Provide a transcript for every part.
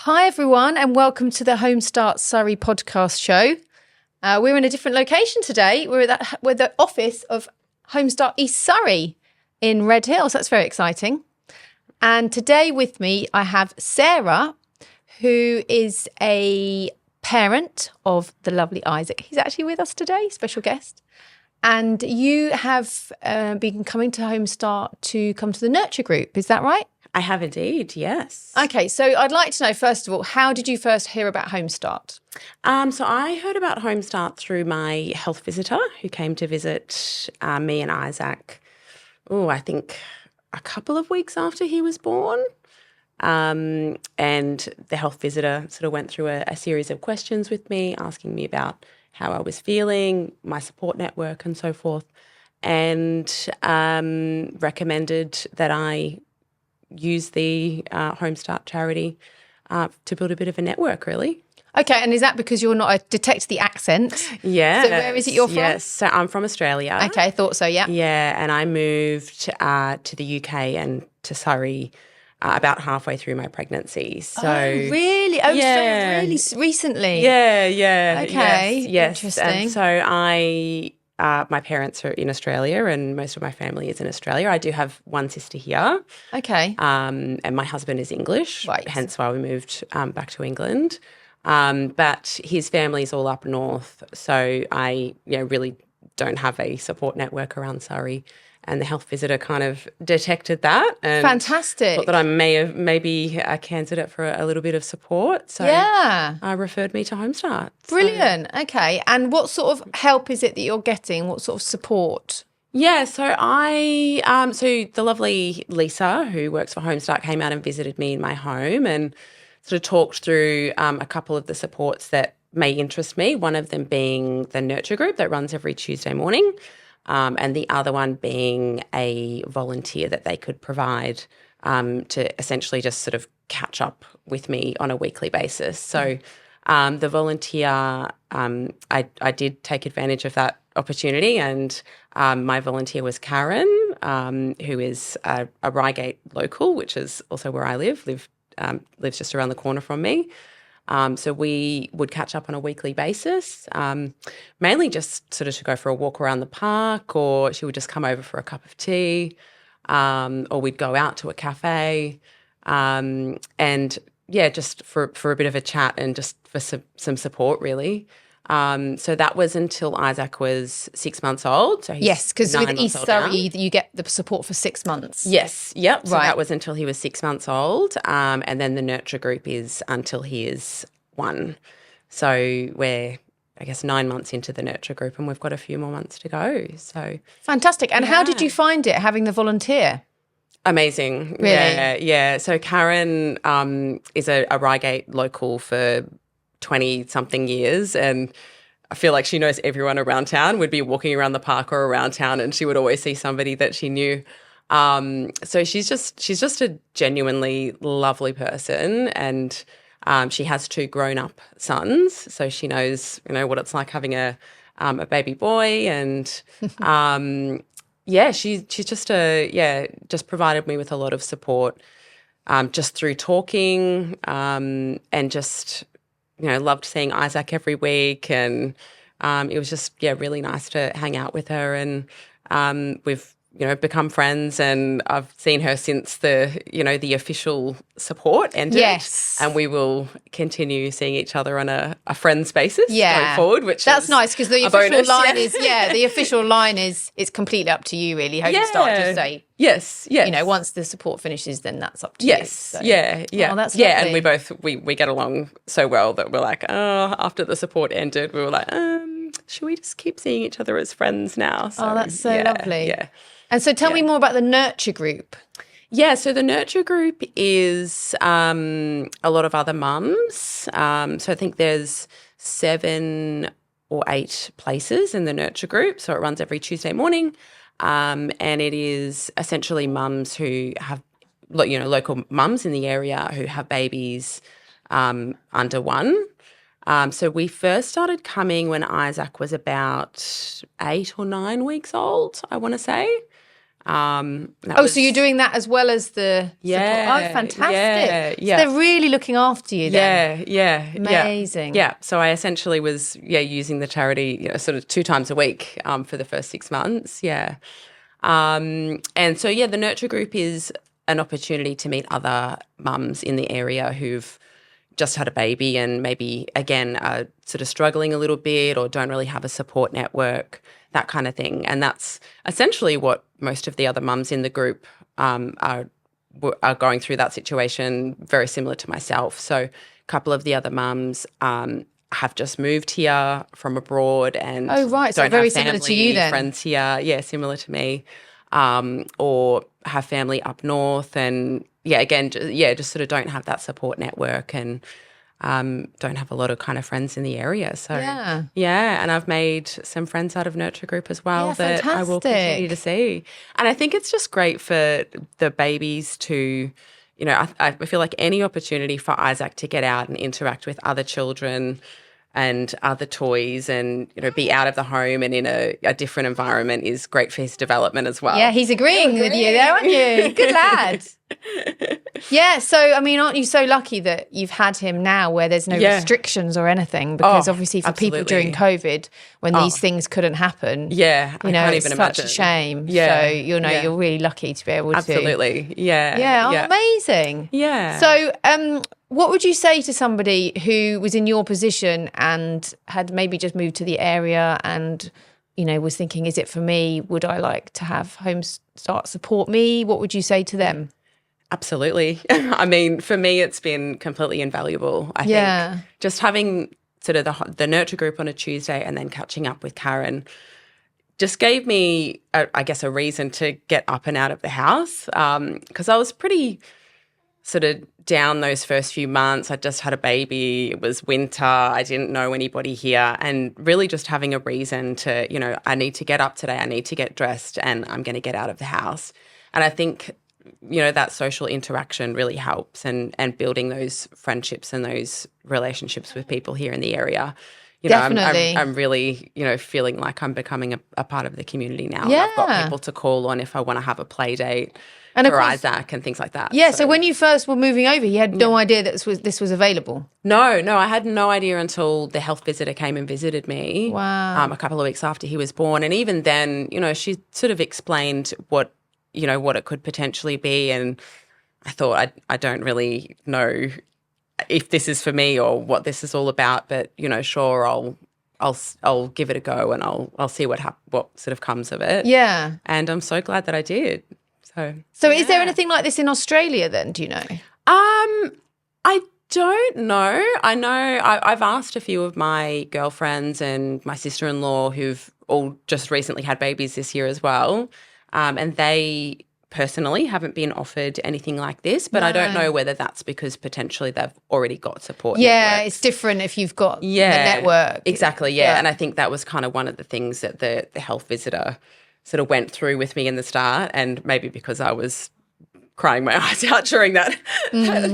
Hi everyone and welcome to the Home-Start Surrey podcast show. We're in a different location today. We're at the office of Home-Start East Surrey in Redhill, so that's very exciting. And today with me I have Sarah, who is a parent of the lovely Isaac. He's actually with us today, special guest. And you have been coming to Home-Start to come to the nurture group, is that right? I have indeed, yes. Okay, so I'd like to know, first of all, how did you first hear about Home-Start? So I heard about Home-Start through my health visitor who came to visit me and Isaac, I think a couple of weeks after he was born. And the health visitor sort of went through a series of questions with me, asking me about how I was feeling, my support network and so forth, and recommended that I use the Home-Start charity to build a bit of a network, really. Okay, and is that because you're not detect the accent? Yeah. So where is it you're from? Yes, so I'm from Australia. Okay, I thought so, yeah. Yeah, and I moved to the UK and to Surrey about halfway through my pregnancy. So really? Oh, yeah. so really recently? Yeah. Okay, yes. interesting. And so my parents are in Australia and most of my family is in Australia. I do have one sister here. Okay. And my husband is English, Right. hence why we moved back to England. But his family's all up north, so I really don't have a support network around Surrey. And the health visitor kind of detected that and Fantastic. thought that I may be a candidate for a little bit of support. So Yeah. referred me to Home-Start. Brilliant. Okay. And what sort of help is it that you're getting? What sort of support? Yeah, so so the lovely Lisa, who works for Home-Start, came out and visited me in my home and sort of talked through a couple of the supports that may interest me, one of them being the nurture group that runs every Tuesday morning, and the other one being a volunteer that they could provide to essentially just sort of catch up with me on a weekly basis. So the volunteer, I did take advantage of that opportunity, and my volunteer was Karen, who is a Reigate local, which is also where I lives just around the corner from me. So we would catch up on a weekly basis, mainly just sort of to go for a walk around the park, or she would just come over for a cup of tea, or we'd go out to a cafe, and just for a bit of a chat and just for some support, really. So that was until Isaac was 6 months old. So Yes, because with East Surrey, now. you get the support for 6 months. Yes, yep. So Right. that was until he was 6 months old, and then the nurture group is until he is 1. So we're, I guess, 9 months into the nurture group, and we've got a few more months to go. So Fantastic. And how did you find it, having the volunteer? amazing. Really? Yeah. So Karen is a Reigate local for 20-something years, and I feel like she knows everyone around town. We'd be walking around the park or around town and she would always see somebody that she knew. So she's just a genuinely lovely person, and she has 2 grown-up sons, so she knows what it's like having a baby boy, and she's just provided me with a lot of support just through talking, and just loved seeing Isaac every week, and it was just really nice to hang out with her, and we've become friends, and I've seen her since the official support ended. Yes. And we will continue seeing each other on a friends basis going forward, which that's is nice, because the a official bonus, line is the official line is it's completely up to you, really. Home-Start just say yes. Once the support finishes, then that's up to Yes. you. So. Yeah. Oh, that's yeah. lovely. And we get along so well that we're like, after the support ended, we were like, should we just keep seeing each other as friends now? So, that's so lovely. Yeah. And so tell me more about the nurture group. Yeah, so the nurture group is a lot of other mums. So I think there's 7 or 8 places in the nurture group. So it runs every Tuesday morning, and it is essentially mums who have, local mums in the area who have babies under 1. So we first started coming when Isaac was about 8 or 9 weeks old, I want to say. So you're doing that as well as the support. Oh, fantastic. Yeah. So they're really looking after you then. Yeah. Amazing. Yeah. So I essentially was, using the charity, sort of 2 times a week for the first 6 months. Yeah. And so, the nurture group is an opportunity to meet other mums in the area who've just had a baby and maybe, again, are sort of struggling a little bit or don't really have a support network, that kind of thing. And that's essentially what most of the other mums in the group are going through, that situation, very similar to myself. So a couple of the other mums have just moved here from abroad and so very similar to you then. Friends here, similar to me, or have family up north and just sort of don't have that support network and don't have a lot of kind of friends in the area. So and I've made some friends out of Nurture Group as well that I will continue to see. And I think it's just great for the babies to, I feel like any opportunity for Isaac to get out and interact with other children and other toys and, be out of the home and in a different environment is great for his development as well. Yeah, he's agreeing with you there, aren't you? Good lad. Yeah, so, aren't you so lucky that you've had him now where there's no restrictions or anything? Because obviously for people during COVID, when these things couldn't happen, I can't even it's imagine. such a shame. Yeah. So, you're really lucky to be able to. Absolutely, Yeah, amazing. Yeah. So, what would you say to somebody who was in your position and had maybe just moved to the area and, was thinking, is it for me? Would I like to have Home-Start support me? What would you say to them? Absolutely. For me, it's been completely invaluable. I think just having sort of the nurture group on a Tuesday and then catching up with Karen just gave me, a reason to get up and out of the house because I was pretty sort of down those first few months. I just had a baby. It was winter. I didn't know anybody here. And really just having a reason to, I need to get up today. I need to get dressed and I'm going to get out of the house. And I think that social interaction really helps and building those friendships and those relationships with people here in the area. Definitely. I'm really, feeling like I'm becoming a part of the community now. Yeah. And I've got people to call on if I want to have a play date and for Isaac and things like that. Yeah, so when you first were moving over, you had no idea that this was available? No, I had no idea until the health visitor came and visited me. Wow. A couple of weeks after he was born. And even then, she sort of explained what it could potentially be. And I thought, I don't really know if this is for me or what this is all about, but, sure, I'll give it a go and I'll see what sort of comes of it. Yeah. And I'm so glad that I did. So is there anything like this in Australia then, do you know? I don't know. I know I've asked a few of my girlfriends and my sister-in-law who've all just recently had babies this year as well. And they personally haven't been offered anything like this, but I don't know whether that's because potentially they've already got support networks. It's different if you've got the network. Exactly, yeah. And I think that was kind of one of the things that the health visitor sort of went through with me in the start, and maybe because I was crying my eyes out during that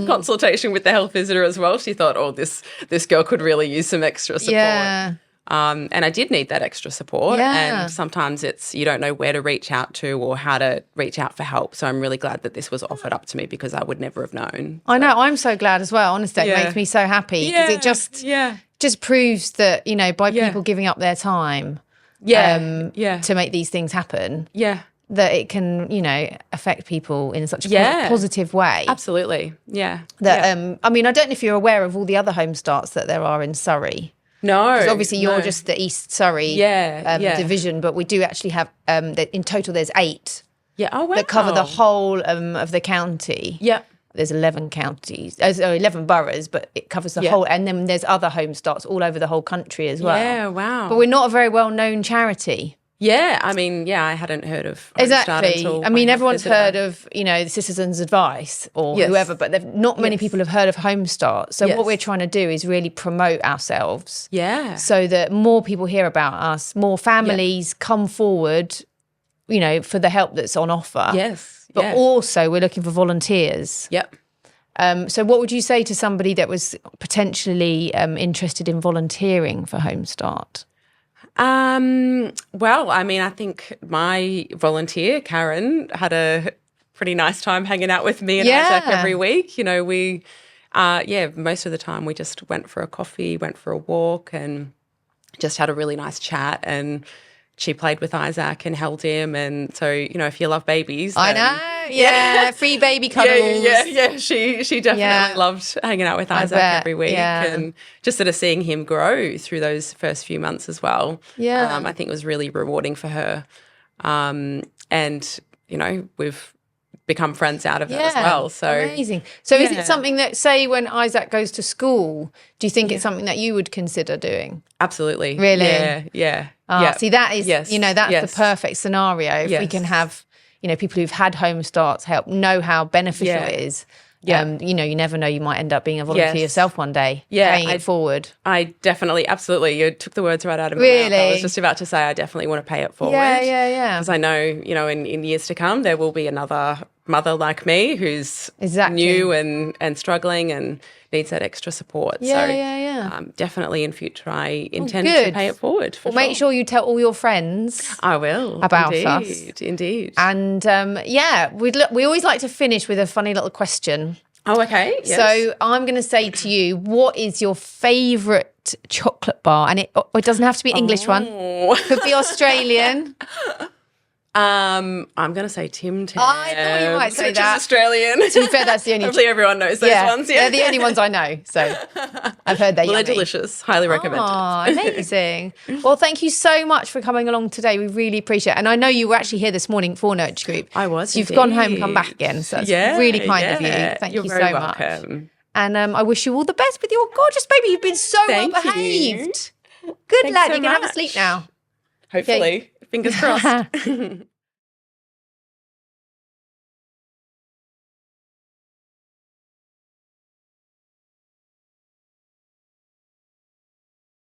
consultation with the health visitor as well. She thought, this girl could really use some extra support. Yeah. And I did need that extra support. Yeah. And sometimes you don't know where to reach out to or how to reach out for help. So I'm really glad that this was offered up to me because I would never have known. I know. I'm so glad as well. Honestly, it makes me so happy because it just proves that, by people giving up their time to make these things happen, that it can, affect people in such a positive way. Absolutely, yeah. I don't know if you're aware of all the other Home-Starts that there are in Surrey. No. Because obviously you're just the East Surrey division, but we do actually have, in total there's 8 that cover the whole of the county. Yeah. There's 11 counties, 11 boroughs, but it covers the whole. And then there's other Home-Starts all over the whole country as well. Yeah, wow. But we're not a very well-known charity. Yeah, I hadn't heard of Home-Start exactly. Everyone's heard of, the Citizens Advice or whoever, but not many people have heard of Home-Start. So what we're trying to do is really promote ourselves. Yeah. So that more people hear about us, more families come forward, for the help that's on offer. Yes. But also we're looking for volunteers. Yep. So what would you say to somebody that was potentially interested in volunteering for Home-Start? Well, I mean, I think my volunteer, Karen, had a pretty nice time hanging out with me and Isaac every week. You know, we, most of the time we just went for a coffee, went for a walk and just had a really nice chat, and she played with Isaac and held him. And so, you know, if you love babies. I know. Yeah. Free baby cuddles. Yeah. She definitely loved hanging out with Isaac every week. Yeah. And just sort of seeing him grow through those first few months as well. Yeah. I think was really rewarding for her. And, you know, we've become friends out of that as well. So amazing. So is it something that, say, when Isaac goes to school, do you think it's something that you would consider doing? Absolutely. Really? Yeah. See, that is, you know, that's the perfect scenario. If we can have, you know, people who've had home starts help know how beneficial it is. You know, you never know, you might end up being a volunteer yourself one day, paying it forward. I definitely, absolutely. You took the words right out of my mouth. I was just about to say I definitely want to pay it forward. Yeah. Because I know, you know, in years to come, there will be another mother like me who's new and struggling and needs that extra support. Definitely in future I intend to pay it forward. Make sure you tell all your friends. I will. About us. Indeed. And we always like to finish with a funny little question. Oh, okay. Yes. So I'm going to say to you, what is your favourite chocolate bar? And it doesn't have to be an English one. Could be Australian. I'm going to say Tim Tam. I thought you might say that. Which is Australian. To be fair, that's the only. Hopefully everyone knows those ones. Yeah, they're the only ones I know. So I've heard they're yummy. They're delicious. Highly recommended. Oh, amazing. Well, thank you so much for coming along today. We really appreciate it. And I know you were actually here this morning for Nurture Group. I was. So you've gone home and come back again. So that's really kind of you. Thank you so much. And I wish you all the best with your gorgeous baby. You've been so well behaved. Good lad. You can have a sleep now. Hopefully. Fingers crossed.